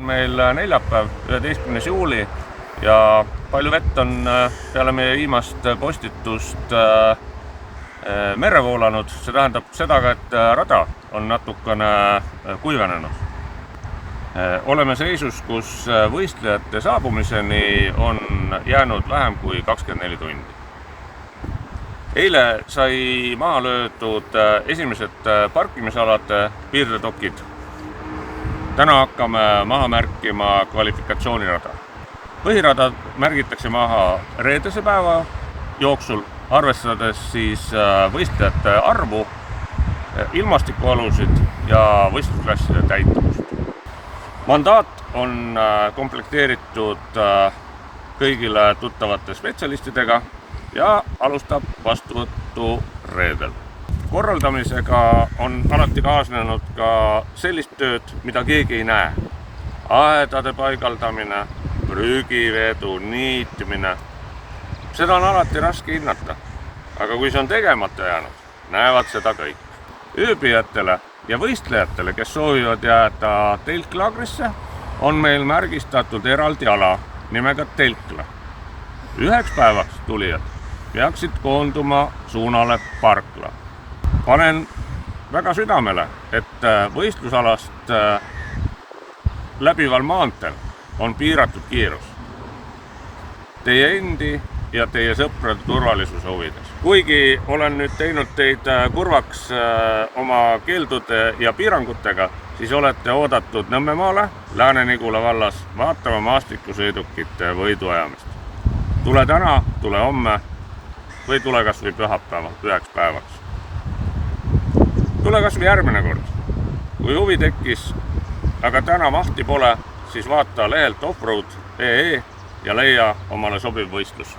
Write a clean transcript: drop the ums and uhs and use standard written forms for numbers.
Meil neljapäev, 11. juuli ja palju vett on peale meie viimast postitust merre voolanud. See tähendab seda, et rada on natukene kuivenenud. Oleme seisus, kus võistlejate saabumiseni on jäänud vähem kui 24 tundi. Eile sai maha löödud esimesed parkimisalade piirdedokid. Täna hakkame maha märkima kvalifikatsioonirada. Põhirada märgitakse maha reedese päeva jooksul, arvestades siis võistlejate arvu, ilmastikuolusid ja võistlusklasside täituvust. Mandaat on komplekteeritud kõigile tuttavate spetsialistidega ja alustab vastuvõttu reedel. Korraldamisega on alati kaasnenud ka sellist tööd, mida keegi ei näe. Aedade paigaldamine, prügivedu, niitmine. Seda on alati raske hinnata, aga kui see on tegemata jäänud, näevad seda kõik. Ööbijatele ja võistlejatele, kes soovivad jääda telklaagrisse, on meil märgistatud eraldi ala nimega telkla. Üheks päevaks tulijad peaksid koonduma suunale parkla. Panen väga südamele, et võistlusalast läbival maanteel on piiratud kiirus. Teie endi ja teie sõprade turvalisuse huvides. Kuigi olen nüüd teinud teid kurvaks oma keeldude ja piirangutega, siis olete oodatud Nõmmemaale, Lääne-Nigula vallas vaatama maastikusõidukite võiduajamist. Tule täna, tule homme või tule kas või pühapäeva üheks päevaks. Tule kas või järgmine kord. Kui huvi tekkis, aga täna mahti pole, siis vaata lehelt offroad.ee ja leia omale sobiv võistlus.